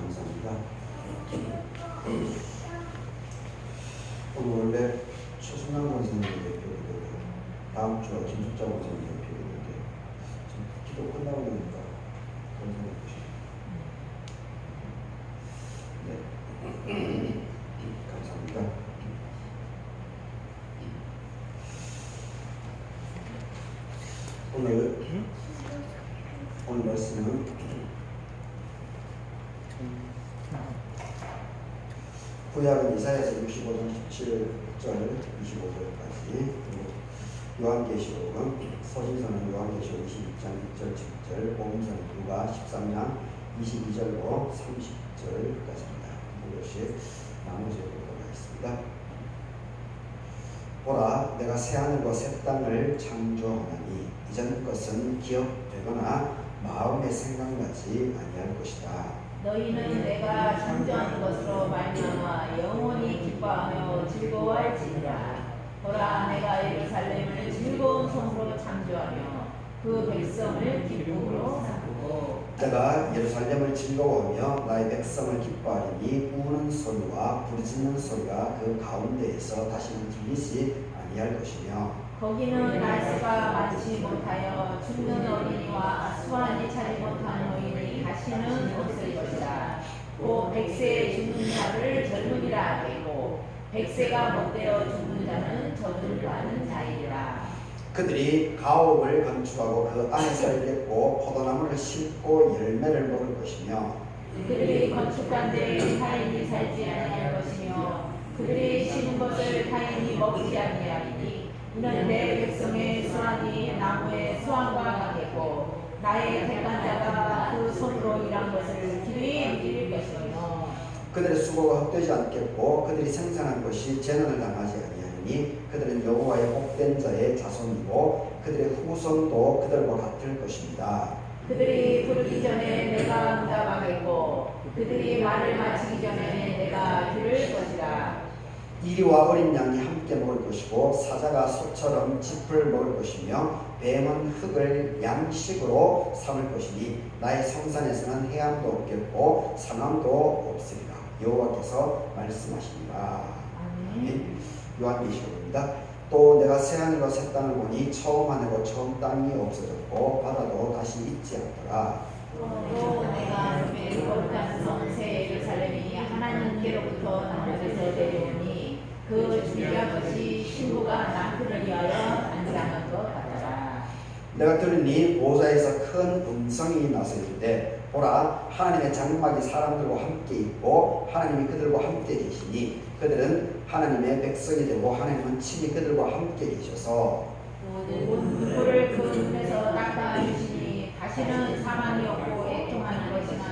감사합니다. 오늘 원래 최순남 선생님 대표인데 다음 주와 김숙자 선생님 대표인데 지금 기도 끝나고 나니까 그런 생각 보시죠. 네. 감사합니다. 오늘 말씀은 구약은 이사야서 65장 17절 25절까지, 요한계시록은 서신서는 요한계시록 26장 1절 7절, 복음서는 누가 13장 22절로 30절까지입니다. 이것이 나머지 보도록 하겠습니다. 보라, 내가 새하늘과 새 땅을 창조하나니 이전 것은 기억되거나 마음에 생각나지 아니할 것이다. 너희는 내가 창조한 것으로 말미암아 영원히 기뻐하며 즐거워할지니라. 보라, 내가 예루살렘을 즐거운 손으로 창조하며 그 백성을 기쁨으로 삼고 내가 예루살렘을 즐거워하며 나의 백성을 기뻐하리니 우는 소리와 부르짖는 소리가 그 가운데에서 다시는 들리지 아니할 것이며 거기는 날씨가 많지 못하여 죽는 어린이와 수완이 차지 못한 노인이 다시는 없을 것이다. 또 백세에 죽는 자를 젊은이라 하겠고 백세가 못되어 죽는 자는 저주를 받는 자이리라. 그들이 가옥을 건축하고 그 안에 살겠고 포도나무를 심고 열매를 먹을 것이며 그들이 건축한 데에 타인이 살지 아니할 것이며 그들이 심은 것을 타인이 먹지 아니하리니 이는 내 백성의 수완이 나무의 수완과 같겠고 나의 택한 자가 그 손으로 일한 것을 기르게 누릴 것이며 그들의 수고가 헛되지 않겠고 그들이 생산한 것이 재난을 당하지 아니하니 그들은 여호와의 복된 자의 자손이고 그들의 후손도 그들과 같을 것입니다. 그들이 부르기 전에 내가 응답하겠고 그들이 말을 마치기 전에 내가 들을 것이다. 이리와 어린 양이 함께 먹을 것이고 사자가 소처럼 짚을 먹을 것이며 뱀은 흙을 양식으로 삼을 것이니 나의 성산에서는 해암도 없겠고 산암도 없으리라. 여호와께서 말씀하시니라. 아멘. 요한계시록입니다. 또 내가 새하늘과 새 땅을 보니 처음 하늘과 처음 땅이 없어졌고 바다도 다시 있지 않더라. 또 내가 내 거룩한 성 새 예루살렘이 하나님께로부터 하늘에서 내려오니 그 주리한 것이 신부가 남편을 위하여 안장한 것 같더라. 내가 들으니 보좌에서 큰 음성이 나서 이르되 보라, 하나님의 장막이 사람들과 함께 있고 하나님이 그들과 함께 계시니 그들은 하나님의 백성이 되고 하나님은 친히 그들과 함께 계셔서 눈물을 그 눈에서 닦아 주시니 다시는 사망이 없고 애통하는 것이나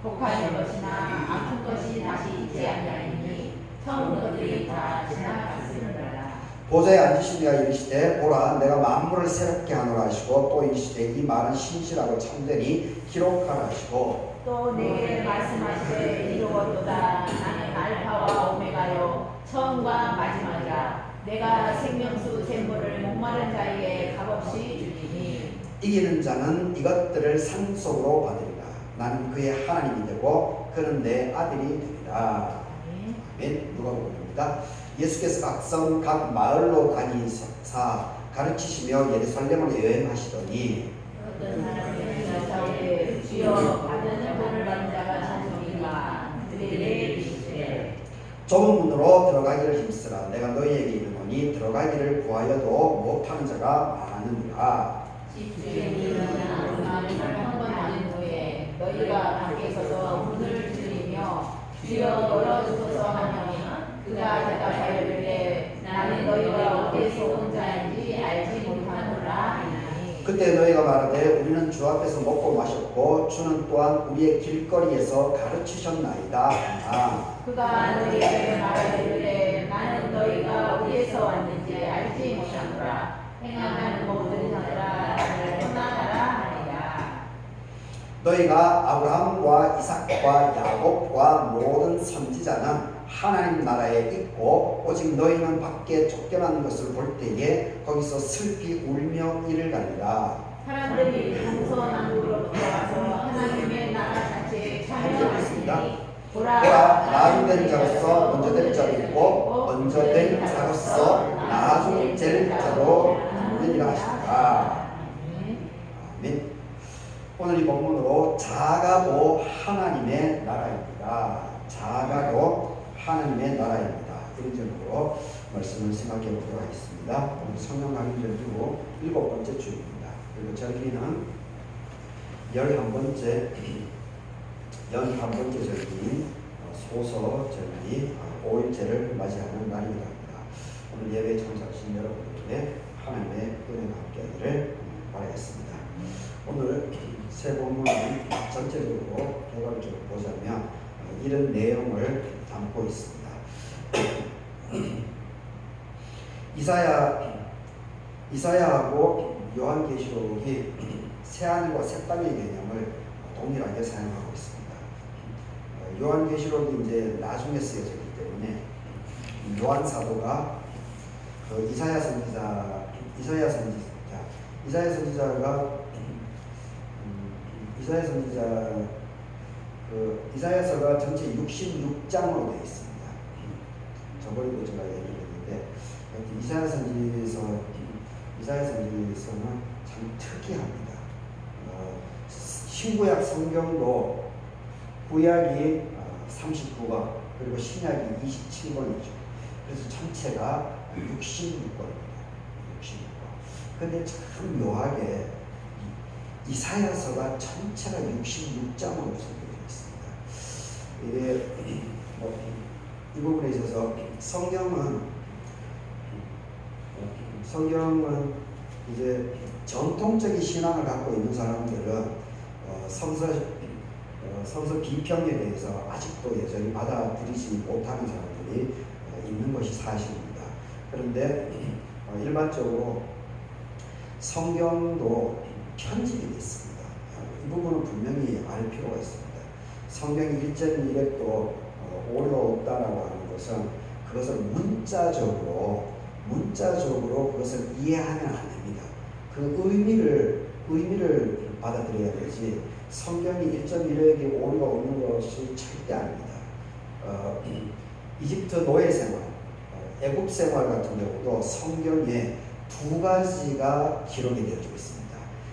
독하는 것이나 아픈 것이 다시 있지 아니하리니 처음 것들이 다 지나갔으리라. 보좌에 앉으신 이가 이르시되 보라, 내가 만물을 새롭게 하노라 하시고 또 이르시되 이 말은 신실하고 참되니 기록하라 하시고 또 내게 말씀하시되 이루었도다. 나는 알파와 오메가요 처음과 마지막이라. 내가 생명수 샘물을 목마른 자에게 값없이 주리니 이기는 자는 이것들을 상속으로 받으리라. 나는 그의 하나님이 되고 그는 내 아들이 되리라. 아멘. 누가복음입니다. 예수께서 각성 각 마을로 다니사 가르치시며 예루살렘을 여행하시더니 어떤 사람이 자오되 주여 받는 돈을 받는 자가 찬송인가 그들에게 이르시되 좁은 문으로 들어가기를 힘쓰라. 내가 너희에게 이르노니 들어가기를 구하여도 못하는 자가 많으니라. 집주인이 말을 한번 하는 후에 너희가 밖에 서서 문을 두드리며 주여 열어주소서 하면 그가 대답하여 이르되 나는 너희가 어디서 온 자인지 알지 못하노라 하나니 그때 너희가 말하되 우리는 주 앞에서 먹고 마셨고 주는 또한 우리의 길거리에서 가르치셨나이다 하나. 그가 너희에게 말하되 나는 너희가 어디에서 왔는지 알지 못하노라. 행하는 모든 자들아 나를 떠나가라 하니라. 너희가 아브라함과 이삭과 야곱과 모든 선지자는 하나님 나라에 있고 오직 너희는 밖에 쫓겨나는 것을 볼 때에 거기서 슬피 울며 이를 갈리라. 사람들이 동서남북으로부터 와서 하나님의 나라 자체에 참여하시니 보라, 나중된 자로서 먼저 될 자도 있고 먼저 된 자로서 나중 될 자도 있느니라 하시니라. 아멘. 오늘 이 본문으로 자가도 하나님의 나라입니다. 자가도 하나님의 나라입니다. 이런 점으로 말씀을 생각해 보도록 하겠습니다. 오늘 성령 강의를 두고 7번째 주입니다. 그리고 저기는 11번째 절기인 소서 절기 5일째를 맞이하는 날입니다. 오늘 예배에 참석하신 여러분들에게 하나님의 은혜가 함께하기를 바라겠습니다. 오늘 세 본문은 전체적으로 개괄적으로 보자면 이런 내용을 담고 있습니다. 이사야하고 요한계시록이 새하늘과 새 땅의 개념을 동일하게 사용하고 있습니다. 요한계시록이 이제 나중에 쓰여졌기 때문에 요한 사도가 그 이사야 선지자가 이사야서가 전체 66장으로 되어 있습니다. 저번에도 제가 얘기를 했는데 이사야 선지서는 참 특이합니다. 신구약 성경도 구약이 39권 그리고 신약이 27권이죠. 그래서 전체가 66권입니다. 66권. 근데 참 묘하게 이사야서가 전체가 66장으로 설계되어 있습니다. 이게 이 부분에 있어서 성경은 이제 전통적인 신앙을 갖고 있는 사람들은 성서 비평에 대해서 아직도 여전히 받아들이지 못하는 사람들이 있는 것이 사실입니다. 그런데 일반적으로 성경도 편집이 됐습니다. 이 부분은 분명히 알 필요가 있습니다. 성경이 1.1획도 오류가 없다라고 하는 것은 그것을 문자적으로 그것을 이해하면 안 됩니다. 그 의미를 받아들여야 되지 성경이 1.1획이 오류가 없는 것이 절대 아닙니다. 이집트 노예 생활, 애굽 생활 같은 경우도 성경에 두 가지가 기록이 되어져 있습니다.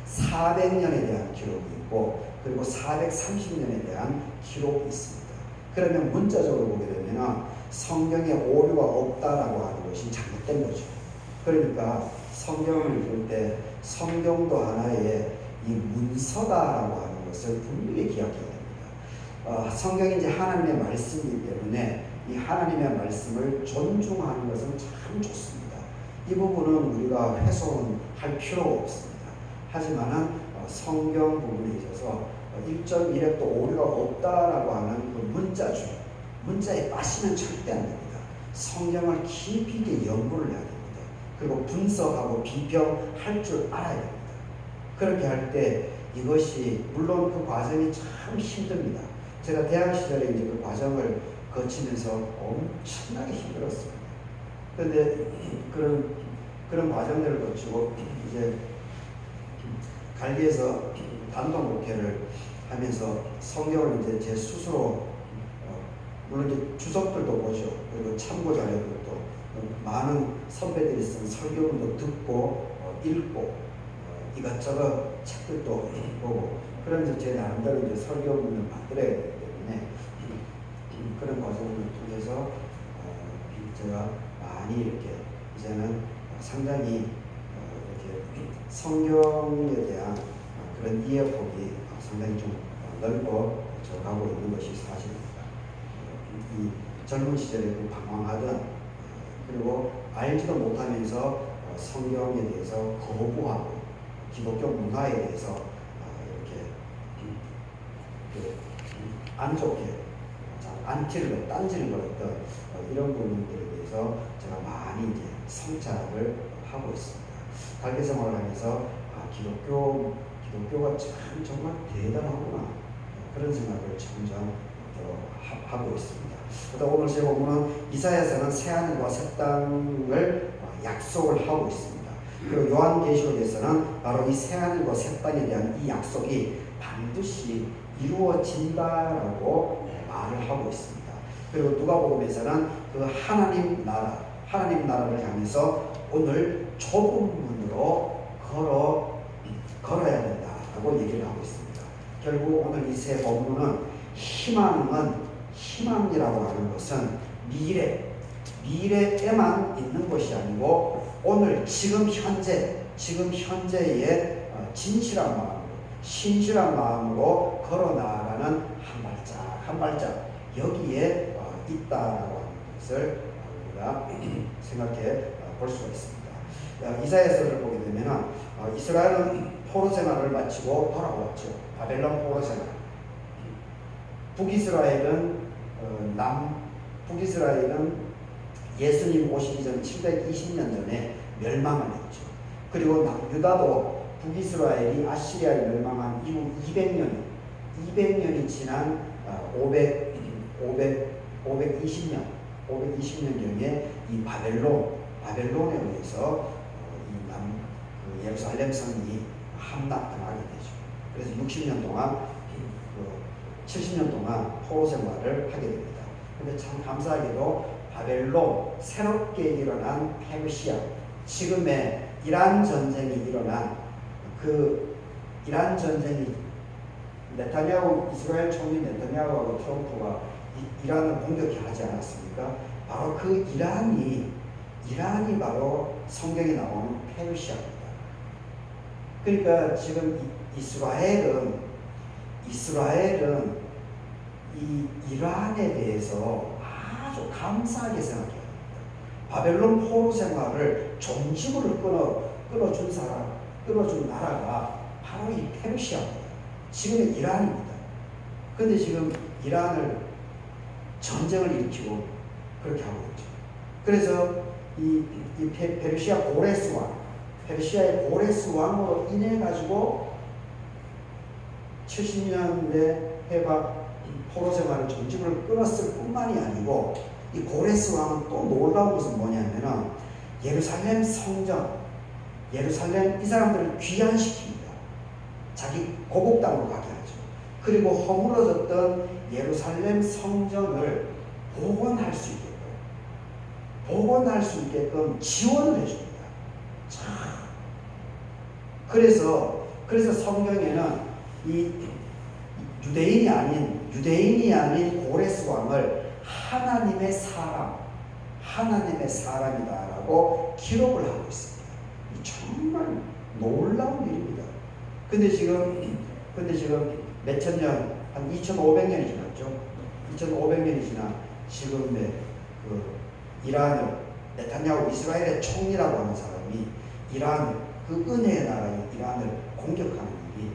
400년에 대한 기록이 있고 그리고 430년에 대한 기록이 있습니다. 그러면 문자적으로 보게 되면 성경에 오류가 없다라고 하는 것이 잘못된 거죠. 그러니까 성경을 읽을 때 성경도 하나의 이 문서다라고 하는 것을 분명히 기억해야 됩니다. 성경이 이제 하나님의 말씀이기 때문에 이 하나님의 말씀을 존중하는 것은 참 좋습니다. 이 부분은 우리가 훼손할 필요가 없습니다. 하지만은 성경 부분에 있어서 1.1획도 오류가 없다라고 하는 그 문자에 빠지면 절대 안 됩니다. 성경을 깊이 있게 연구를 해야 됩니다. 그리고 분석하고 비평할 줄 알아야 됩니다. 그렇게 할 때 이것이 물론 그 과정이 참 힘듭니다. 제가 대학 시절에 이제 그 과정을 거치면서 엄청나게 힘들었습니다. 그런데 그런 과정들을 거치고 이제 갈기에서 단독 목회를 하면서 성경을 이제 제 스스로 물론 이제 주석들도 보죠. 그리고 참고 자료들도 많은 선배들이 쓴 설교문도 듣고 읽고 이것저것 책들도 보고 그러면서 제 나름대로 이제 설교문을 만들어야 되기 때문에 그런 과정을 통해서 제가 많이 이렇게 이제는 상당히 이렇게 성경에 대한 그런 이해폭이 상당히 좀 넓어져 가고 있는 것이 사실입니다. 이 젊은 시절에 그 방황하던 그리고 알지도 못하면서 성경에 대해서 거부하고 기독교 문화에 대해서 이렇게 안 좋게 안티를 딴지를 걸었던 이런 부분들에 대해서 제가 많이 이제 성찰을 하고 있습니다. 달기 생활을 하면서 기독교가 참 정말 대단하구나 그런 생각을 점점 하고 있습니다. 그래서 오늘 제 본문은 이사야서는 새하늘과 새 땅을 약속을 하고 있습니다. 그리고 요한계시록에서는 바로 이 새하늘과 새 땅에 대한 이 약속이 반드시 이루어진다라고 말을 하고 있습니다. 그리고 누가복음에서는 그 하나님 나라를 향해서 오늘 좁은 문으로 걸어야 된다라고 얘기를 하고 있습니다. 결국 오늘 이 세 본문은 희망이라고 하는 것은 미래에만 있는 것이 아니고 오늘 지금 현재의 진실한 마음으로 신실한 마음으로 걸어 나아가는 한 발짝 여기에 있다라고 하는 것을 우리가 생각해 볼 수가 있습니다. 이사야서를 보게 되면 이스라엘은 포로 생활을 마치고 돌아왔죠. 바벨론 포로 생활. 북이스라엘은 예수님 오시기 전 720년 전에 멸망을 했죠. 그리고 남유다도 북이스라엘이 아시리아에 멸망한 이후 200년이 지난 520년경에 이 바벨론에 의해서 그 예루살렘 성이 함락당하게 되죠. 그래서 70년 동안 포로 생활을 하게 됩니다. 그런데 참 감사하게도 바벨론 새롭게 일어난 페르시아, 지금의 이란 전쟁이 일어난 그 이란 전쟁이 이스라엘 총리 네타냐후하고 트럼프가 이란을 공격해 하지 않았습니까? 바로 그 이란이 바로 성경에 나오는 페르시아입니다. 그러니까 지금 이스라엘은 이 이란에 대해서 아주 감사하게 생각해야 됩니다. 바벨론 포로 생활을 종집으로 끊어준 나라가 바로 이 페르시아입니다. 지금의 이란입니다. 그런데 지금 이란을 전쟁을 일으키고 그렇게 하고 있죠. 그래서 이 페르시아의 고레스 왕으로 인해 가지고 70년대 해방 포로 생활을 종집을 끊었을 뿐만이 아니고 이 고레스 왕은 또 놀라운 것은 뭐냐면은 예루살렘 성전, 예루살렘 이 사람들을 귀환시킵니다. 자기 고국 땅으로 가게 하죠. 그리고 허물어졌던 예루살렘 성전을 복원할 수 있게끔 지원을 해줍니다. 자, 그래서 사성경에는 이 유대인이 아닌 고레스 왕을 하나님의 사람이다라고 기록을 하고 있습니다. 정말 놀라운 일입니다. 근데 지금 몇천 년, 한 2,500년이 지났죠. 2,500년이 지나 지금의 그 이란을 네타냐후 이스라엘의 총리라고 하는 사람이 그 은혜의 나라인 이란을 공격하는 일이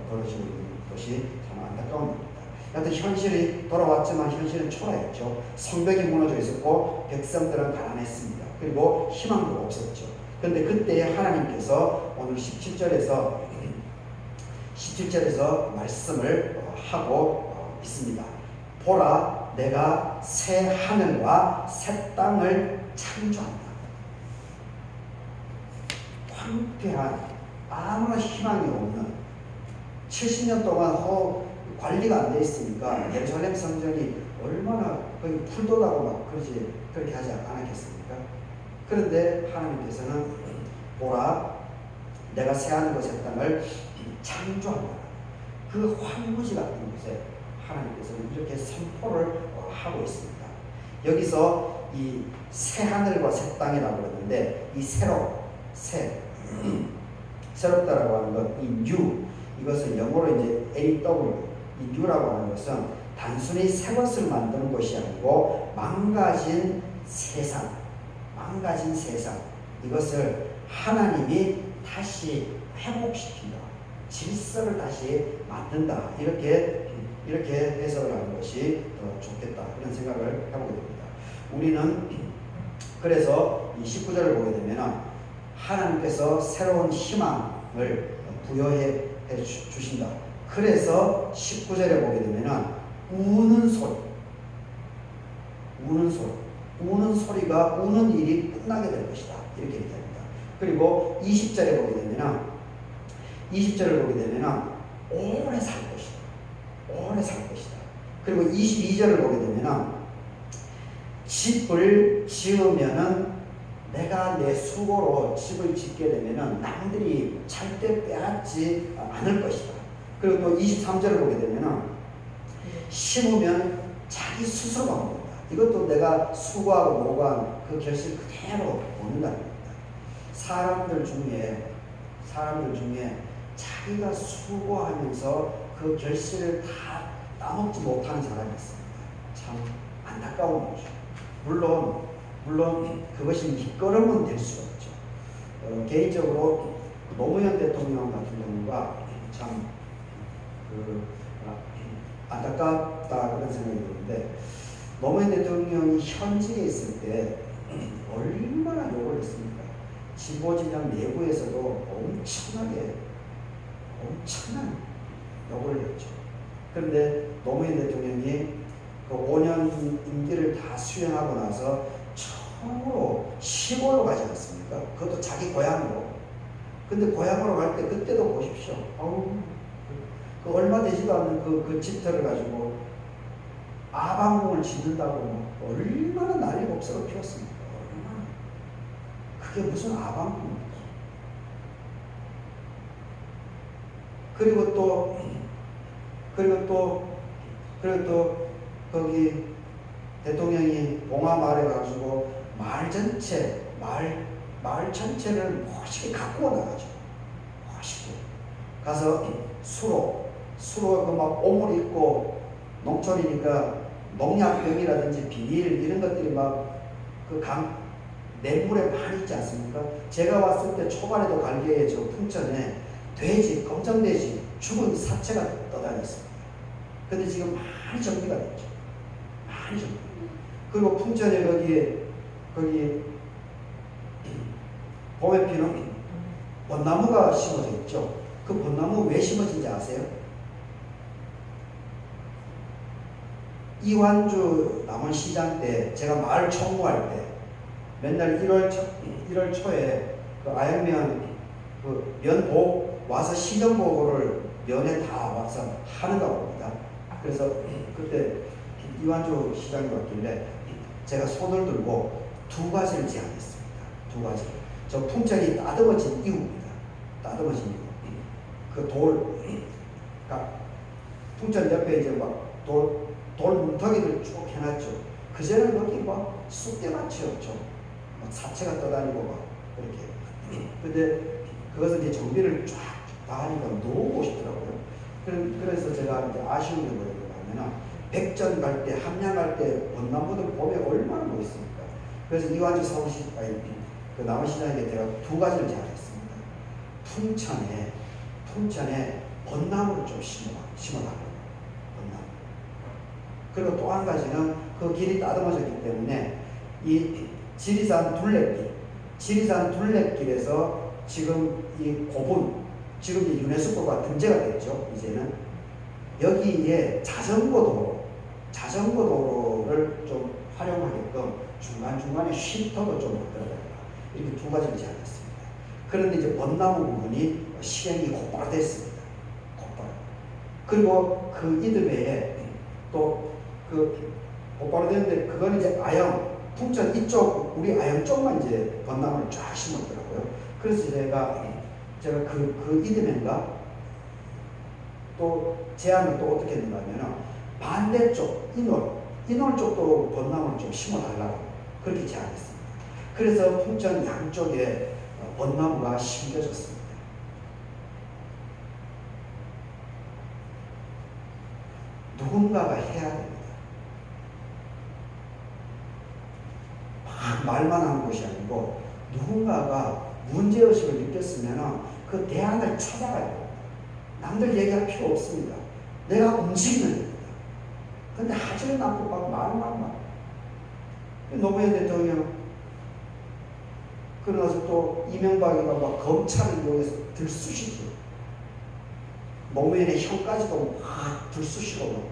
벌어지고 있는 것이 참 안타까운 일입니다. 여하튼 현실이 돌아왔지만 현실은 초라했죠. 성벽이 무너져 있었고 백성들은 가난했습니다. 그리고 희망도 없었죠. 그런데 그때 하나님께서 오늘 17절에서 말씀을 하고 있습니다. 보라, 내가 새 하늘과 새 땅을 창조한다. 황폐한 아무런 희망이 없는 70년 동안 관리가 안 돼 있으니까 예루살렘 성전이 얼마나 거기 풀도 나고 막 그렇게 하지 않았겠습니까? 그런데 하나님께서는 보라, 내가 새 하늘과 새 땅을 창조한다. 그 황무지 같은 곳에 하나님께서는 이렇게 선포를 하고 있습니다. 여기서 이 새 하늘과 새 땅이라고 그러는데 이 새롭다라고 하는 것, 이 new, 이것은 영어로 이제 AW, 이 new라고 하는 것은 단순히 새 것을 만드는 것이 아니고 망가진 세상, 이것을 하나님이 다시 회복시킨다, 질서를 다시 만든다, 이렇게 해석을 하는 것이 더 좋겠다, 그런 생각을 해보게 됩니다. 우리는 그래서 이 19절을 보게 되면 하나님께서 새로운 희망을 부여해 주신다. 그래서 19절에 보게 되면 우는 소리가 우는 일이 끝나게 될 것이다, 이렇게 얘기합니다. 그리고 20절을 보게 되면 오래 살 것이다. 그리고 22절을 보게 되면은 집을 지으면은 내가 내 수고로 집을 짓게 되면은 남들이 절대 빼앗지 않을 것이다. 그리고 또 23절을 보게 되면은 심으면 자기 스스로가 먹는다. 이것도 내가 수고하고 노고한 그 결실 그대로 먹는다는 겁니다. 사람들 중에 자기가 수고하면서 그 결실을 다 따먹지 못하는 사람이 있습니다. 참 안타까운 거죠. 물론 그것이 밑거름은 될 수가 없죠. 개인적으로 노무현 대통령 같은 경우가 참 안타깝다 그런 생각이 드는데, 노무현 대통령이 현직에 있을 때 얼마나 욕을 했습니까? 진보진영 내부에서도 엄청난 욕을 했죠. 그런데 노무현 대통령이 그 5년 임기를 다 수행하고 나서 처음으로 시골로 가지 않습니까? 그것도 자기 고향으로. 근데 고향으로 갈 때 그때도 보십시오. 그 얼마 되지도 않는 그 집터를 가지고 아방궁을 짓는다고 얼마나 난리 법석을 피웠습니까? 얼마나. 그게 무슨 아방궁입니까? 그리고 또 거기 대통령이 봉화마을에 가지고 마을 전체를 멋있게 가꾸어 나가죠. 멋있게 가서 수로 그 막 오물 있고 농촌이니까 농약병이라든지 비닐 이런 것들이 막 그 냇물에 많이 있지 않습니까? 제가 왔을 때 초반에도 갈개에 저 풍천에 돼지, 검정돼지 죽은 사체가 떠다녔습니다. 근데 지금 많이 정비가 됐죠. 많이 정비. 그리고 풍천에 거기 봄에 피는 벚나무가 심어져 있죠. 그 벚나무 왜 심어진지 아세요? 이완주 남원시장 때 제가 마을 총무할 때 맨날 1월 초에 그 아양면 그 면보 와서 시정보고를 면에 다 와서 하는가 봅니다. 그래서 그때 이완주 시장이 왔길래 제가 손을 들고 두 가지를 제안했습니다. 두 가지. 저 풍천이 따듬어진 이유입니다. 따듬어진 이유. 그 풍천 옆에 이제 막 돌 뭉텅이를 쭉 해놨죠. 그전에는 거기 막 쑥대밭이었죠. 막 사체가 떠다니고 막 그렇게. 근데 그것을 이제 정비를 쫙 다 하니까 너무 멋있더라고요. 그래서 제가 이제 아쉬운 게 뭐냐면 백전 갈 때, 함양 갈 때 벚나무들 봄에 얼마나 멋있습니까? 그래서 이완주 그 남원시장에게 제가 두 가지를 제안했습니다. 풍천에 벚나무를 좀 심어달라고. 그리고 또 한 가지는 그 길이 따듬어졌기 때문에 이 지리산 둘레길에서 지금 이 고분, 지금 이 유네스코가 등재가 됐죠. 이제는 여기에 자전거도로를 좀 활용하게끔 중간중간에 쉼터도 좀 만들어달라. 이렇게 두 가지를 제안했습니다. 그런데 이제 벚나무 부분이 실행이 곧바로 됐습니다. 곧바로. 그리고 그 이듬해에 또 곧바로 됐는데 그건 이제 풍천 이쪽, 우리 아영 쪽만 이제 벚나무를 쫙 심었더라고요. 그래서 제가 그 이듬해인가 또 제안을 또 어떻게 했는가 하면 반대쪽 인월 쪽도 벚나무를 좀 심어달라고 그렇게 제안했습니다. 그래서 풍천 양쪽에 벚나무가 심겨졌습니다. 누군가가 해야 됩니다. 말만 하는 것이 아니고 누군가가 문제의식을 느꼈으면 그 대안을 찾아가야 됩니다. 남들 얘기할 필요 없습니다. 내가 움직이면 됩니다. 근데 하지는 않고 막 말만. 노무현 대통령 그러나서 또 이명박이가 막 검찰을 이용해서 들쑤시죠. 노무현의 형까지도 막 들쑤시고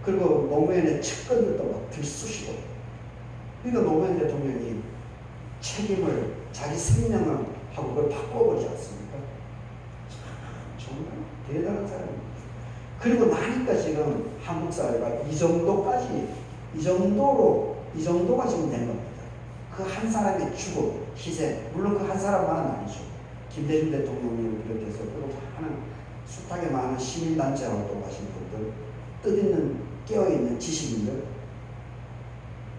그리고 노무현의 측근들도 막 들쑤시고. 그러니까 노무현 대통령이 책임을 자기 생명을 하고 그걸 바꿔보지 않습니까? 정말 대단한 사람입니다. 그리고 나니까 지금 한국 사회가 이 정도가 지금 된 겁니다. 그 한 사람의 죽음, 희생, 물론 그 한 사람만은 아니죠. 김대중 대통령님을 비롯해서 그리고 하는 숱하게 많은 시민단체 활동하시는 분들, 뜻있는 깨어있는 지식인들,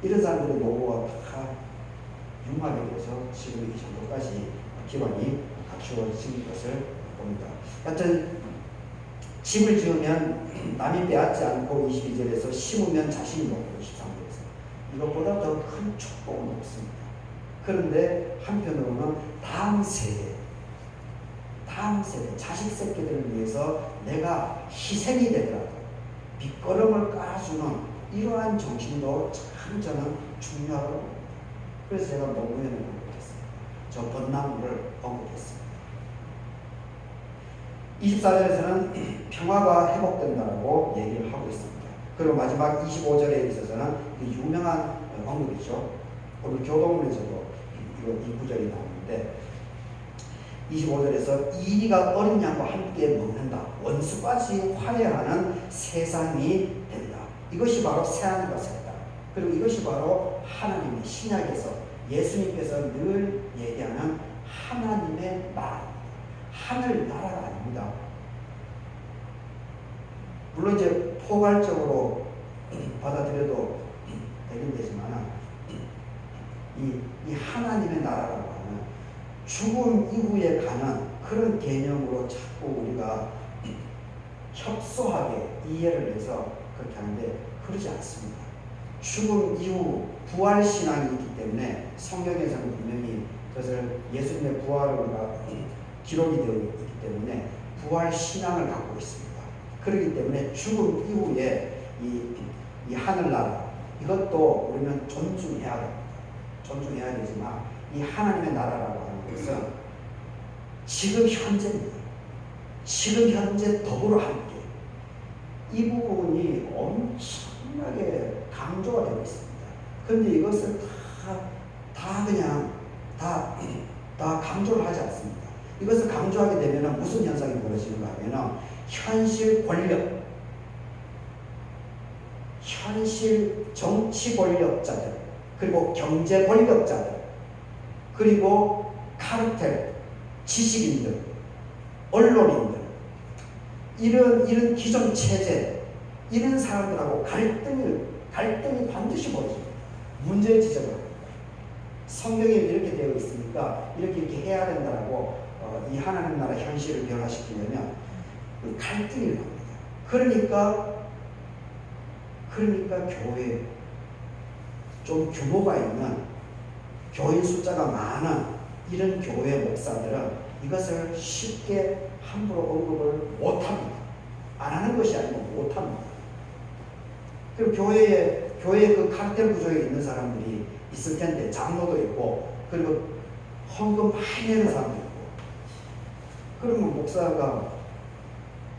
이런 사람들의 노고가 다 융합이 돼서 지금 이 정도까지 기반이 갖추어진 것을 봅니다. 하여튼 집을 지으면 남이 빼앗지 않고 22절에서 심으면 자신이 먹고 13절에서 이것보다 더 큰 축복은 없습니다. 그런데 한편으로는 다음 세대, 자식 새끼들을 위해서 내가 희생이 되더라도 빗거름을 깔아주는 이러한 정신도 참 저는 중요하다고 봅니다. 그래서 제가 노무현을 언급했습니다. 저 벚나무를 언급했습니다. 24절에서는 평화가 회복된다고 얘기를 하고 있습니다. 그리고 마지막 25절에 있어서는 유명한 언급이죠. 오늘 교동문에서도 이 구절이 나오는데 25절에서 이리가 어린 양과 함께 먹는다. 원수까지 화해하는 세상이 된다. 이것이 바로 새하늘과 새 땅. 그리고 이것이 바로 하나님의 신약에서 예수님께서 늘 얘기하는 하나님의 나라. 하늘 나라가 아닙니다. 물론 이제 포괄적으로 받아들여도 되긴 되지만 이 하나님의 나라라고 하는 죽음 이후에 가는 그런 개념으로 자꾸 우리가 협소하게 이해를 해서 그렇게 하는데 그러지 않습니다. 죽음 이후 부활신앙이 있기 때문에 성경에서는 분명히 그것을 예수님의 부활을 우리가 기록이 되어 있기 때문에 부활신앙을 갖고 있습니다. 그렇기 때문에 죽음 이후에 이 하늘나라 이것도 우리는 존중해야 됩니다. 존중해야 되지만 이 하나님의 나라라고 하는 것은 지금 현재입니다. 지금 현재 더불어 함께 이 부분이 엄청나게 강조가 되고 있습니다. 그런데 이것을 다 강조를 하지 않습니다. 이것을 강조하게 되면 무슨 현상이 벌어지는가 하면 현실 권력, 현실 정치 권력자들, 그리고 경제 권력자들, 그리고 카르텔, 지식인들, 언론인들, 이런 기존 체제, 이런 사람들하고 갈등이 반드시 벌어집니다. 문제의 지적을 합니다. 성경에 이렇게 되어 있으니까 이렇게 해야 된다라고 이 하나님 나라 현실을 변화시키려면 갈등이 납니다. 그러니까 교회 좀 규모가 있는 교인 숫자가 많은 이런 교회 목사들은 이것을 쉽게 함부로 언급을 못합니다. 안 하는 것이 아니고 못합니다. 그리고 교회에 그 카르텔 구조에 있는 사람들이 있을 텐데 장로도 있고 그리고 헌금 많이 내는 사람도 있고 그러면 목사가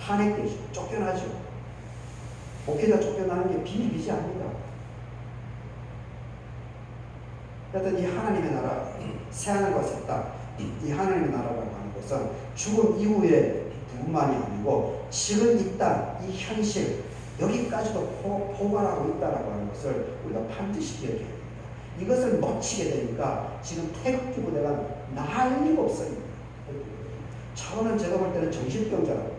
탄핵되죠. 쫓겨나죠. 목회자 쫓겨나는 게 비일비재 아닙니다. 하여튼 이 하나님의 나라, 새하늘과 새 땅, 이 하나님의 나라라고 하는 것은 죽음 이후에 뿐만이 아니고 지금 이 땅, 이 현실, 여기까지도 포괄하고 있다라고 하는 것을 우리가 반드시 기억해야 됩니다. 이것을 놓치게 되니까 지금 태극기 부대가 난리가 없어요. 저는 제가 볼 때는 정신병자라고 합니다.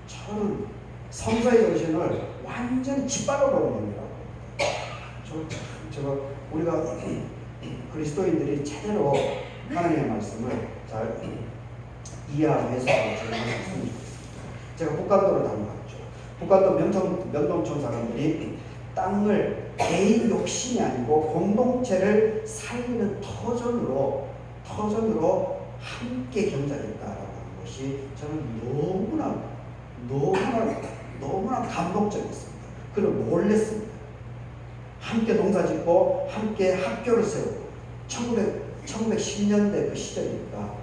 저는 성서의 정신을 완전히 짓밟아 버리는 겁니다. 우리가 그리스도인들이 제대로 하나님의 말씀을 잘 이해하고 해석하고 적용했으면 좋겠습니다. 제가 북한도를 다녀왔죠. 북한도 면동촌 사람들이 땅을 개인 욕심이 아니고 공동체를 살리는 터전으로 함께 경작했다라고 하는 것이 저는 너무나 감동적이었습니다. 그리고 놀랐습니다. 함께 농사짓고 함께 학교를 세우고 1910년대 그 시절이니까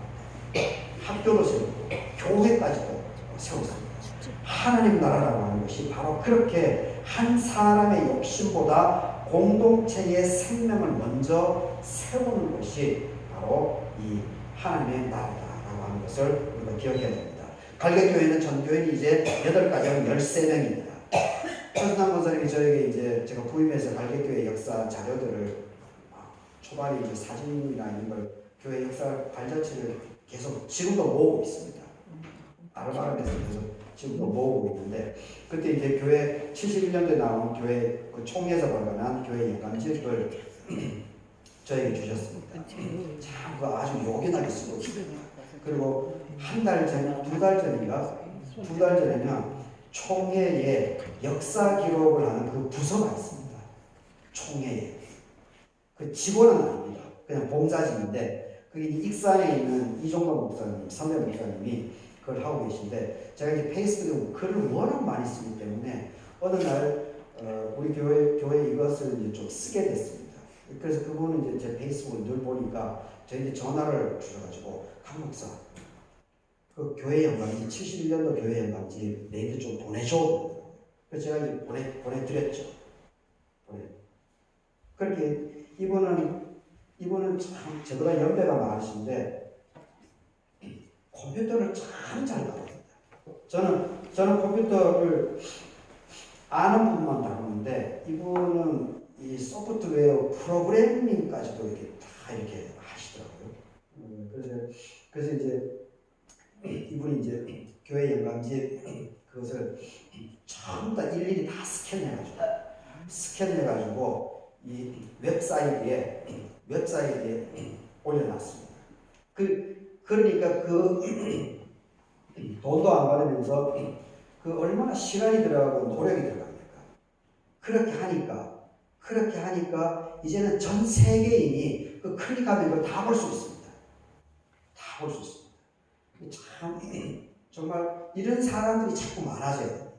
학교도 세우고 교회까지도 세웠습니다. 하나님 나라라고 하는 것이 바로 그렇게 한 사람의 욕심보다 공동체의 생명을 먼저 세우는 것이 바로 이 하나님의 나라다라고 하는 것을 우리가 기억해야 됩니다. 갈개교회는 전교인이 이제 8가정 13명입니다. 최순남 권사님이 저에게 이제 제가 부임해서 갈개교회 역사 자료들을 초반에 이제 사진이나 이런 걸 교회 역사 발자취를 계속 지금도 모으고 있습니다. 아르바람에서 계속 지금도 모으고 있는데 그때 이제 교회 71년도에 나온 교회 그 총회에서 발간한 교회 연감집을 저에게 주셨습니다. 참 그 아주 요긴하게 쓰고 있습니다. 그리고 한 달 전, 2달 전인가? 2달 전에는 총회에 역사 기록을 하는 그 부서가 있습니다. 총회에. 그 직원은 아닙니다. 그냥 봉사진인데 그게 익산에 있는 이종범 목사님, 선배 목사님이 그걸 하고 계신데 제가 이제 페이스북에 글을 워낙 많이 쓰기 때문에 어느 날 우리 교회 이것을 이제 좀 쓰게 됐습니다. 그래서 그분은 이제 제 페이스북을 늘 보니까 저희한테 전화를 주셔가지고 강 목사 그 교회 연감지 71년도 교회 연감지 내일 좀 보내줘. 그래서 제가 이제 보내드렸죠. 그렇게 이분은 참 저보다 연배가 많으신데 컴퓨터를 참 잘 다룹니다. 저는 컴퓨터를 아는 부분만 다루는데 이분은 이 소프트웨어 프로그래밍까지도 이렇게 다 이렇게 하시더라고요. 그래서 이제 이분이 이제 교회 연감지 그것을 전부 다 일일이 다 스캔해가지고 이 웹사이트에 올려놨습니다. 그러니까 돈도 안 받으면서 얼마나 시간이 들어가고 노력이 들어갑니까? 그렇게 하니까 이제는 전 세계인이 그 클릭하면 그걸 다 볼 수 있습니다. 다 볼 수 있습니다. 참 정말 이런 사람들이 자꾸 많아져야 됩니다.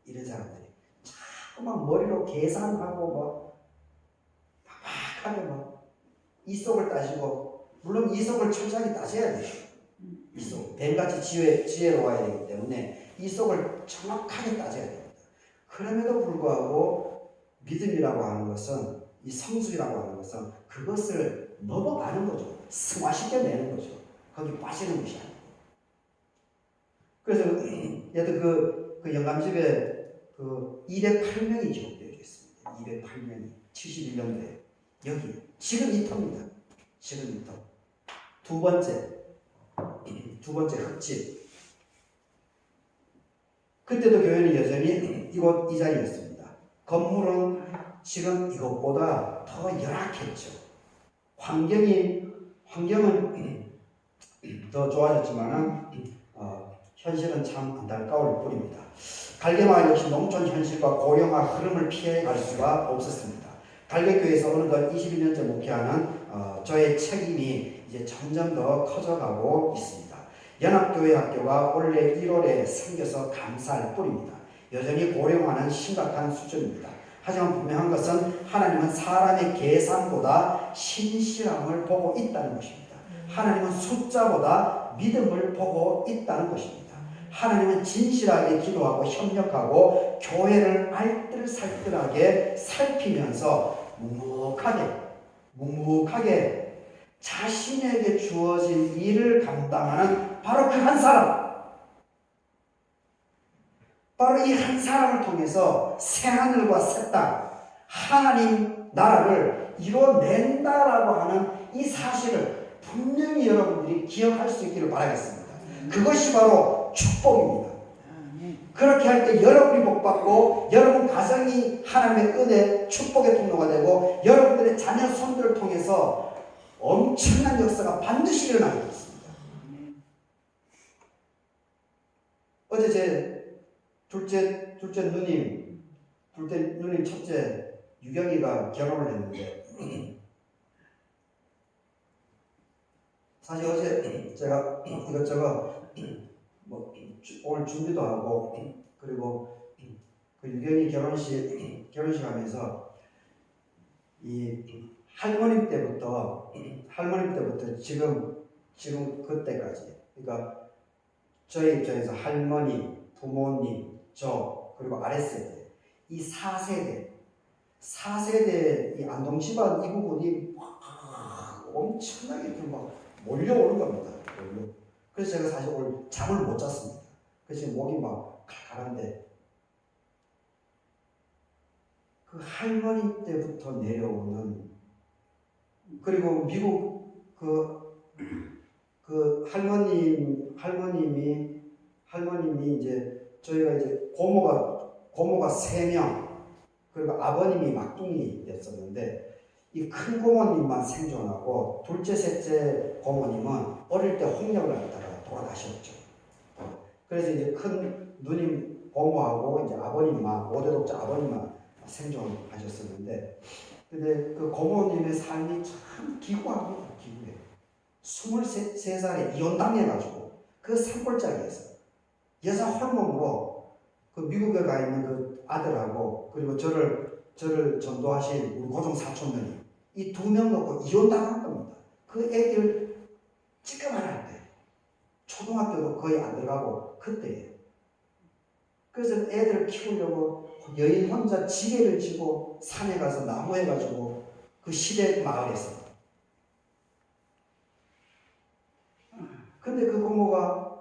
이런 사람들이 자꾸 막 머리로 계산하고 막하게 이속을 따지고 물론 이속을 철저하게 따져야 돼요. 이속 뱀같이 지혜로워야 되기 때문에 이속을 정확하게 따져야 됩니다. 그럼에도 불구하고 믿음이라고 하는 것은 이 성수이라고 하는 것은 그것을 넘어가는 거죠. 승화시켜내는 거죠. 거기 빠지는 것이 아니고. 그래서 여튼 그 영감집에 그 208명이 기록되어 있습니다. 208명이 71년도에 여기 지금 이 터입니다. 지금 이 터. 두 번째 흑집. 그때도 교회는 여전히 이 자리였습니다. 건물은 지금 이것보다 더 열악했죠. 환경은 더 좋아졌지만은 현실은 참 안타까울 뿐입니다. 갈개마을 역시 농촌 현실과 고령화 흐름을 피해갈 수가 없었습니다. 갈개교회에서 어느덧 21년째 목회하는 저의 책임이 이제 점점 더 커져가고 있습니다. 연합교회 학교가 올해 1월에 생겨서 감사할 뿐입니다. 여전히 고령화는 심각한 수준입니다. 하지만 분명한 것은 하나님은 사람의 계산보다 신실함을 보고 있다는 것입니다. 하나님은 숫자보다 믿음을 보고 있다는 것입니다. 하나님은 진실하게 기도하고 협력하고 교회를 알뜰살뜰하게 살피면서 묵묵하게 자신에게 주어진 일을 감당하는 바로 그 한 사람, 바로 이 한 사람을 통해서 새하늘과 새 땅, 하나님 나라를 이뤄낸다라고 하는 이 사실을 분명히 여러분들이 기억할 수 있기를 바라겠습니다. 그것이 바로 축복입니다. 그렇게 할 때 여러분이 복받고 여러분 가정이 하나님의 은혜, 축복의 통로가 되고 여러분들의 자녀 손들을 통해서 엄청난 역사가 반드시 일어나게 있습니다. 어제 제 둘째 누님 첫째 유경이가 결혼을 했는데 사실 어제 제가 이것저것 오늘 준비도 하고 그리고 그 유경이 결혼식 하면서 이 할머니 때부터 지금 그때까지 그러니까 저희 입장에서 할머니, 부모님, 저 그리고 아랫세대 이 4세대 이 안동 집안 이 부분이 엄청나게 막 몰려오는 겁니다. 그래서 제가 사실 오늘 잠을 못 잤습니다. 그래서 목이 막 칼칼한데 그 할머니 때부터 내려오는 그리고 미국 그 할머님이 이제 저희가 이제 고모가 3명 그리고 아버님이 막둥이 됐었는데 이 큰 고모님만 생존하고 둘째 셋째 고모님은 어릴 때 홍역을 갖다가 돌아가셨죠. 그래서 이제 큰 누님 고모하고 이제 아버님만 5대 독자 아버님만 생존하셨었는데 근데 그 고모님의 삶이 참 기구합니다. 기구해. 23살에 이혼당해가지고 그 산골짜기에서 여자 호르몬으로 그 미국에 가 있는 그 아들하고 그리고 저를 전도하신 우리 고종 사촌들이 이 2명 놓고 이혼당한 겁니다. 그 애들 찌끄만할 때 초등학교도 거의 안 들어가고 그때예요. 그래서 애들을 키우려고 여인 혼자 지게를 지고 산에 가서 나무 해가지고 그 시댁 마을에서 근데 그 고모가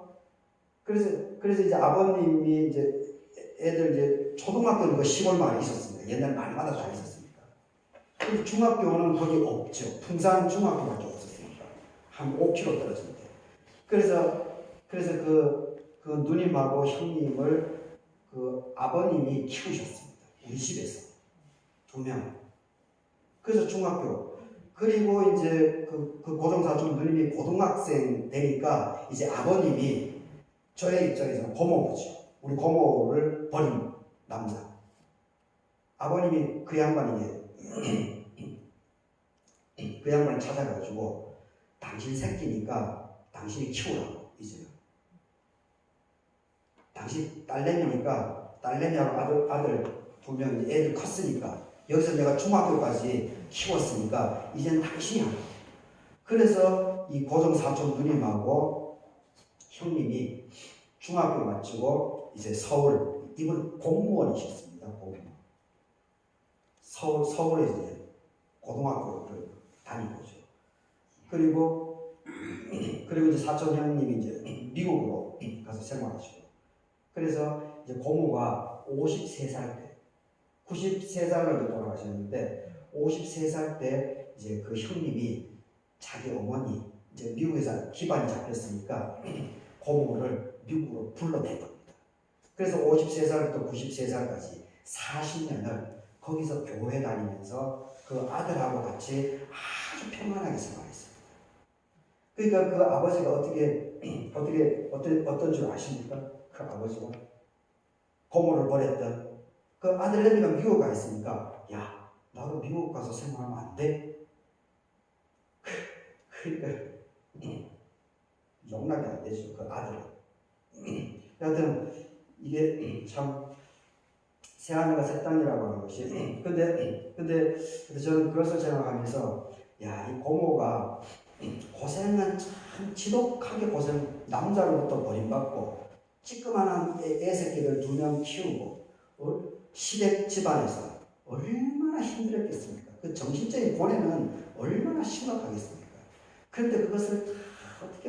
그래서 이제 아버님이 이제 애들 이제 초등학교는 그 시골 마을에 있었습니다. 옛날 말마다 다 있었습니다. 근데 중학교는 거기 없죠. 풍산 중학교밖에 없었으니까 한 5km 떨어진대. 그래서 그 누님하고 형님을 그 아버님이 키우셨습니다. 우리 집에서 2명. 그래서 중학교. 그리고 이제 그 고등사촌 누님이 고등학생 되니까 이제 아버님이 저의 입장에서는 고모죠. 우리 고모를 버린 남자. 아버님이 그 양반이 그 양반을 찾아가지고 당신 새끼니까 당신이 키우라고 이제. 당신 딸내미니까 딸내미하고 아들 2명 애들 컸으니까 여기서 내가 중학교까지 키웠으니까 이제는 당신이 하라. 그래서 이 고종 사촌 누님하고 형님이 중학교 마치고 이제 서울 이분 공무원이셨습니다. 공무원. 서울에 이제 고등학교를 다니고죠. 그리고 이제 사촌 형님이 이제 미국으로 가서 생활하시고. 그래서 이제 고모가 53살 때, 93살로 돌아가셨는데 53살 때 이제 그 형님이 자기 어머니 이제 미국에서 기반이 잡혔으니까 고모를 미국으로 불러낸 겁니다. 그래서 53살부터 93살까지 40년을 거기서 교회 다니면서 그 아들하고 같이 아주 평안하게 생활했습니다. 그러니까 그 아버지가 어떤 줄 아십니까? 그 아버지가 고모를 버렸던 그 아들내미가 미국 가 있으니까 야 나도 미국 가서 생활하면 안 돼? 그러니까 용납이 안 되죠. 그 아들은. 여하튼 이게 참 새하늘과 새 땅이라고 하는 것이 근데 저는 그것을 생각하면서 야 이 고모가 고생은 참 지독하게 남자로부터 버림받고 찌끄만한 애새끼를 2명 키우고 시댁 집안에서 얼마나 힘들었겠습니까? 그 정신적인 고뇌는 얼마나 심각하겠습니까? 그런데 그것을 다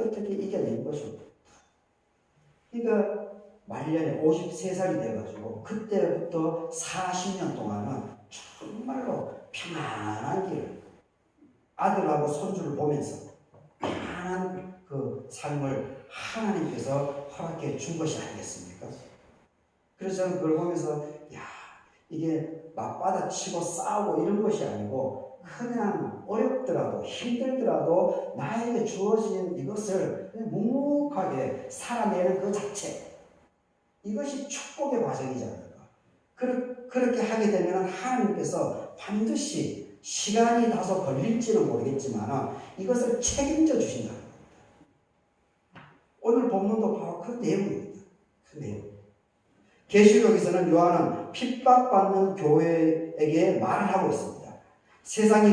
어떻게 이겨낸 것이고 그러니까 말년에 53살이 돼가지고 그때부터 40년 동안은 정말로 평안한 길을 아들하고 손주를 보면서 평안한 그 삶을 하나님께서 허락해 준 것이 아니겠습니까? 그래서 저는 그걸 보면서 야 이게 맞받아치고 싸우고 이런 것이 아니고 그냥 어렵더라도 힘들더라도 나에게 주어진 이것을 그냥 묵묵하게 살아내는 그 자체 이것이 축복의 과정이지 않을까. 그렇게 하게 되면 하나님께서 반드시 시간이 다소 걸릴지는 모르겠지만 이것을 책임져 주신다. 오늘 본문도 바로 그 내용입니다. 그 내용. 계시록에서는 요한은 핍박받는 교회에게 말을 하고 있습니다. 세상이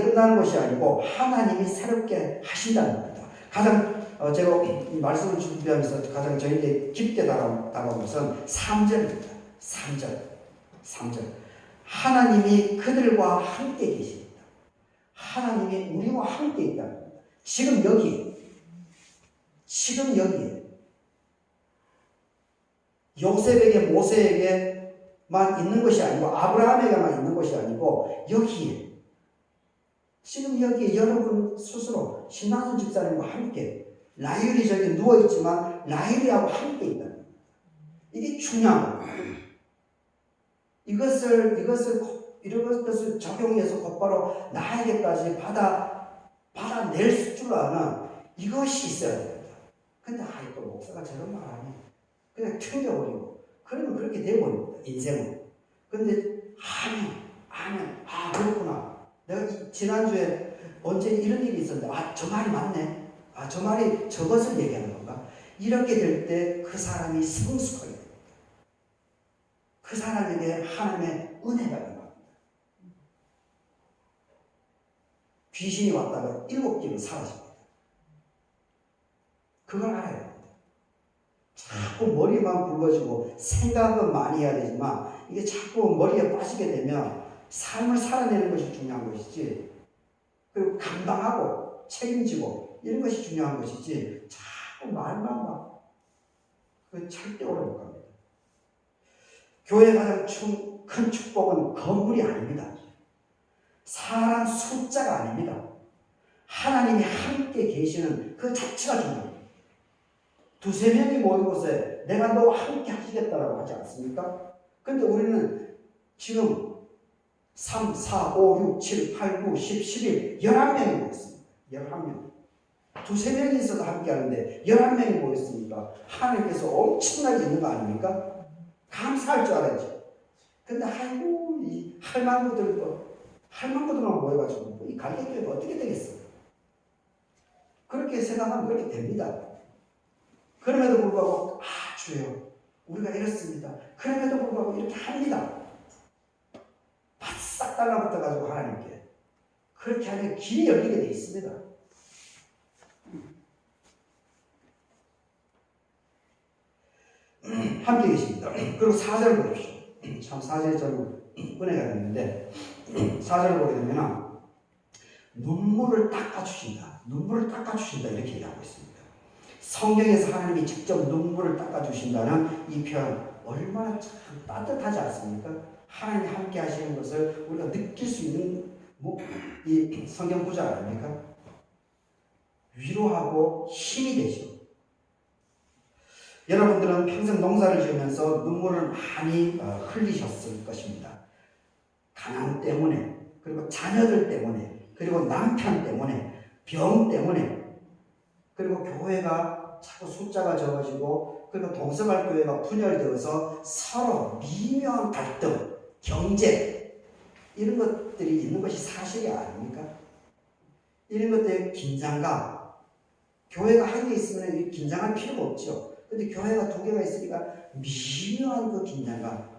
끝나는 것이 아니고 하나님이 새롭게 하신다는 겁니다. 제가 이 말씀을 준비하면서 가장 저희에게 깊게 다가온 것은 3절입니다. 3절. 하나님이 그들과 함께 계십니다. 하나님이 우리와 함께 있다는 겁니다. 지금 여기 지금 여기에 요셉에게 모세에게만 있는 것이 아니고 아브라함에게만 있는 것이 아니고 여기에 지금 여기에 여러분 스스로 신나는 집사님과 함께 라헬이 저기 누워있지만 라헬이하고 함께 있다는 거예요. 이게 중요한 거예요. 이것을 적용해서 곧바로 나에게까지 받아낼 줄 아는 이것이 있어야 됩니다. 근데 또 목사가 저런 말 하니 그냥 튕겨버리고 그러면 그렇게 돼버립니다. 인생은. 근데 하면 그렇구나. 내가 지난주에 언제 이런 일이 있었는데 저 말이 맞네. 저 말이 저것을 얘기하는 건가? 이렇게 될 때 그 사람이 성숙하게 됩니다. 그 사람에게 하나님의 은혜가 임합니다. 귀신이 왔다가 7개로 사라집니다. 그걸 알아야 됩니다. 자꾸 머리만 굵어지고 생각은 많이 해야 되지만 이게 자꾸 머리에 빠지게 되면 삶을 살아내는 것이 중요한 것이지, 그리고 감당하고 책임지고 이런 것이 중요한 것이지 자꾸 말만 막 절대 오래 못 갑니다. 교회의 가장 큰 축복은 건물이 아닙니다. 사람 숫자가 아닙니다. 하나님이 함께 계시는 그 자체가 중요합니다. 2-3명이 모인 곳에 내가 너와 함께 하시겠다라고 하지 않습니까? 근데 우리는 지금 3, 4, 5, 6, 7, 8, 9, 10, 11, 11명이 모였습니다. 11명. 2-3명이 있어도 함께 하는데 11명이 모였으니까 하나님께서 엄청나게 있는 거 아닙니까? 감사할 줄 알아야지. 근데 이 할망구들만 모여가지고 이 갈대교회가 어떻게 되겠어? 그렇게 생각하면 그렇게 됩니다. 그럼에도 불구하고 주여 우리가 이렇습니다. 그럼에도 불구하고 이렇게 합니다. 바싹 달라붙어가지고 하나님께 그렇게 하면 길이 열리게 돼 있습니다. 함께 계십니다. 그리고 4절 보십시오. 참 4절이 저는 은혜가 있는데 4절을 보게 되면 눈물을 닦아주신다. 눈물을 닦아주신다 이렇게 얘기하고 있습니다. 성경에서 하나님이 직접 눈물을 닦아주신다는 이 표현 얼마나 참 따뜻하지 않습니까? 하나님이 함께 하시는 것을 우리가 느낄 수 있는 이 성경 구절 아닙니까? 위로하고 힘이 되죠. 여러분들은 평생 농사를 지으면서 눈물을 많이 흘리셨을 것입니다. 가난 때문에, 그리고 자녀들 때문에, 그리고 남편 때문에, 병 때문에, 그리고 교회가 자꾸 숫자가 적어지고, 그리고 동서갈 교회가 분열되어서 서로 미묘한 갈등, 경쟁, 이런 것들이 있는 것이 사실이 아닙니까? 이런 것들의 긴장감, 교회가 한 개 있으면 긴장할 필요가 없죠. 근데 교회가 2개가 있으니까 미묘한 그 긴장감.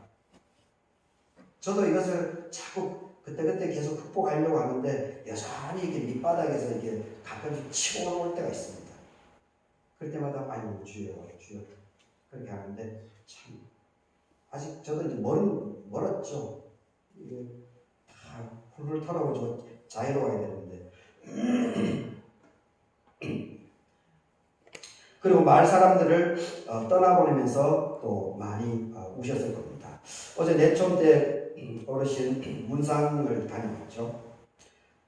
저도 이것을 자꾸 그때그때 계속 극복하려고 하는데 여전히 이렇게 밑바닥에서 이렇게 가끔씩 치고 올라올 때가 있습니다. 그럴 때마다 아이고 주여 그렇게 하는데 참 아직 저도 이제 멀었죠. 이게 다 훌훌 털어보고 자유로워야 되는데 그리고 마을 사람들을 떠나보내면서 또 많이 우셨을 겁니다. 어제 내촌 때 어르신 문상을 다녀왔죠.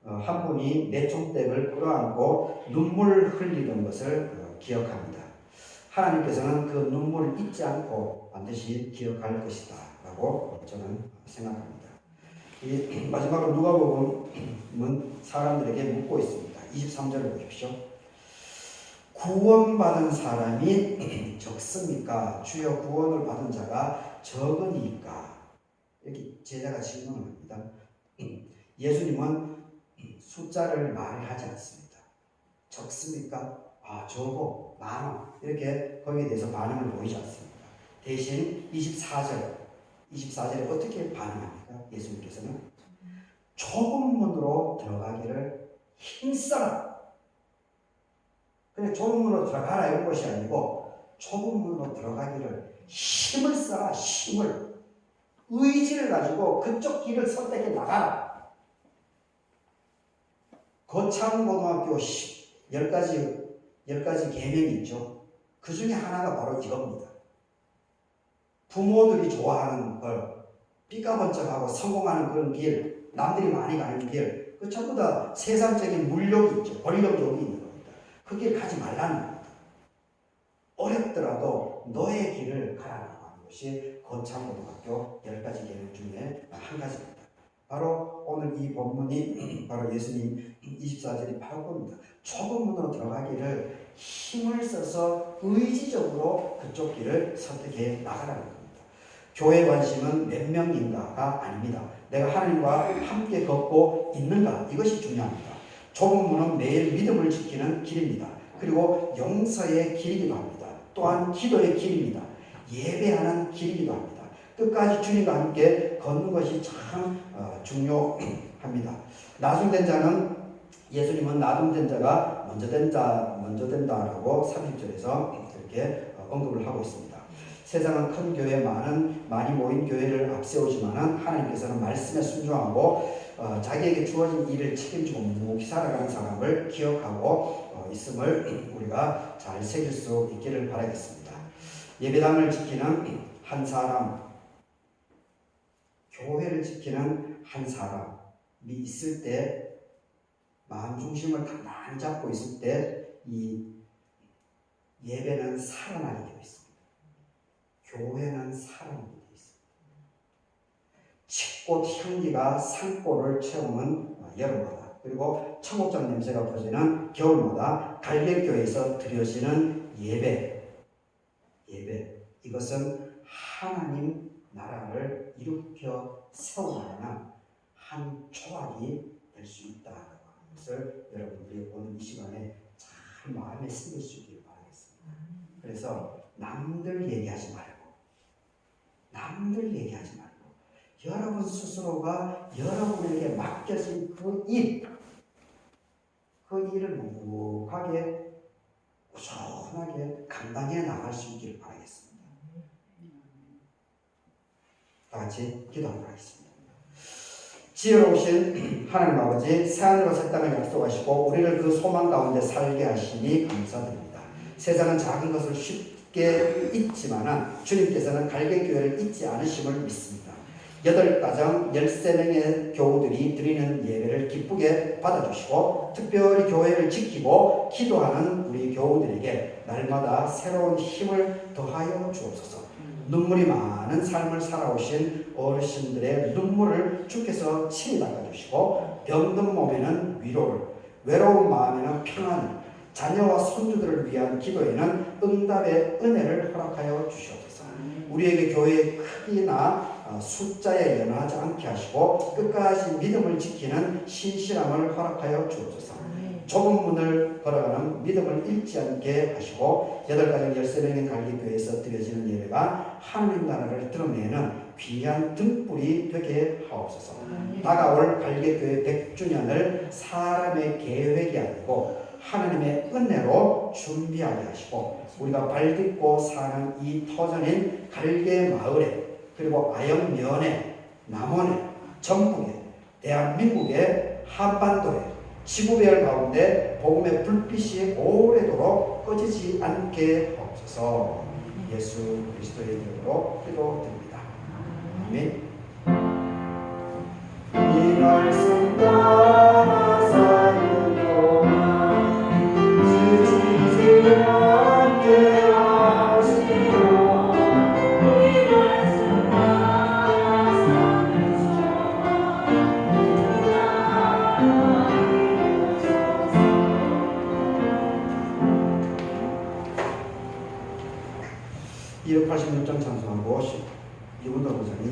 한 분이 내촌댁을 끌어안고 눈물 흘리던 것을 기억합니다. 하나님께서는 그 눈물을 잊지 않고 반드시 기억할 것이다 라고 저는 생각합니다. 이 마지막으로 누가복음은 사람들에게 묻고 있습니다. 23절을 보십시오. 구원받은 사람이 적습니까? 주여 구원을 받은 자가 적으니까? 이렇게 제자가 질문을 합니다. 예수님은 숫자를 말을 하지 않습니다. 적습니까? 적어, 많아. 이렇게 거기에 대해서 반응을 보이지 않습니다. 대신 24절에 어떻게 반응합니까? 예수님께서는 좁은 문으로 들어가기를 힘써라. 그냥 좁은 문으로 들어가라 이런 것이 아니고 좁은 문으로 들어가기를 힘을 써라. 힘을. 의지를 가지고 그쪽 길을 선택해 나가라. 거창고등학교 10가지 10가지 계명이 있죠. 그 중에 하나가 바로 이겁니다. 부모들이 좋아하는 걸, 삐까번쩍하고 성공하는 그런 길, 남들이 많이 가는 길, 그 전부 다 세상적인 물욕이 있죠. 권력욕이 있는 겁니다. 그 길 가지 말라는 겁니다. 어렵더라도 너의 길을 가라라고 하는 것이 거창고등학교 10가지 계명 중에 한 가지입니다. 바로 오늘 이 본문이 바로 예수님 24절이 바로 겁니다. 좁은 문으로 들어가기를 힘을 써서 의지적으로 그쪽 길을 선택해 나가라는 겁니다. 교회 관심은 몇 명인가가 아닙니다. 내가 하나님과 함께 걷고 있는가, 이것이 중요합니다. 좁은 문은 매일 믿음을 지키는 길입니다. 그리고 용서의 길이기도 합니다. 또한 기도의 길입니다. 예배하는 길이기도 합니다. 끝까지 주님과 함께 걷는 것이 참 중요합니다. 나중된 자는, 예수님은 나중된 자가 먼저 된다라고 30절에서 이렇게 언급을 하고 있습니다. 세상은 큰 교회, 많이 모인 교회를 앞세우지만은 하나님께서는 말씀에 순종하고 자기에게 주어진 일을 책임지고 묵묵히 살아가는 사람을 기억하고 있음을 우리가 잘 새길 수 있기를 바라겠습니다. 예배당을 지키는 한 사람, 교회를 지키는 한 사람이 있을 때, 마음 중심을 단단히 잡고 있을 때 이 예배는 살아나게 되어 있습니다. 교회는 살아나게 되어 있습니다. 칡꽃 향기가 산골을 채우는 여름마다, 그리고 청국장 냄새가 퍼지는 겨울마다 갈개교회에서 드려지는 예배, 이것은 하나님 나라를 일으켜 세워나가는 한 조각이 될 수 있다는 것을 여러분들이 오늘 이 시간에 잘 마음에 새길 수 있기를 바라겠습니다. 그래서 남들 얘기하지 말고 여러분 스스로가 여러분에게 맡겨진 그 일을 묵묵하게 꾸준하게 감당해 나갈 수 있기를 바라겠습니다. 다 같이 기도하도록 하겠습니다. 지혜로우신 하나님 아버지, 새하늘과 새 땅을 약속하시고 우리를 그 소망 가운데 살게 하시니 감사드립니다. 세상은 작은 것을 쉽게 잊지만 주님께서는 갈개교회를 잊지 않으심을 믿습니다. 8가정 13명의 교우들이 드리는 예배를 기쁘게 받아주시고 특별히 교회를 지키고 기도하는 우리 교우들에게 날마다 새로운 힘을 더하여 주옵소서. 눈물이 많은 삶을 살아오신 어르신들의 눈물을 주께서 친히 닦아주시고 병든 몸에는 위로를, 외로운 마음에는 평안을, 자녀와 손주들을 위한 기도에는 응답의 은혜를 허락하여 주시옵소서. 우리에게 교회의 크기나 숫자에 연하지 않게 하시고 끝까지 믿음을 지키는 신실함을 허락하여 주옵소서. 좁은 문을 걸어가는 믿음을 잃지 않게 하시고 8가정 13명의 갈개교회에서 드려지는 예배가 하나님 나라를 드러내는 귀한 등불이 되게 하옵소서. 다가올 갈개교회 100주년을 사람의 계획이 아니고 하나님의 은혜로 준비하게 하시고 우리가 발딛고 사는 이 터전인 갈개 마을에, 그리고 아영면에, 남원에, 전북에, 대한민국의 한반도에, 지구별 가운데 복음의 불빛이 오래도록 꺼지지 않게 하옵소서. 예수 그리스도의 이름으로 기도드립니다. 아멘. 이 말씀 따라 사는 동안 지치지 않게 하시오. 이 말씀 따라 사는 동안 286장 찬송하고 이분도 보자니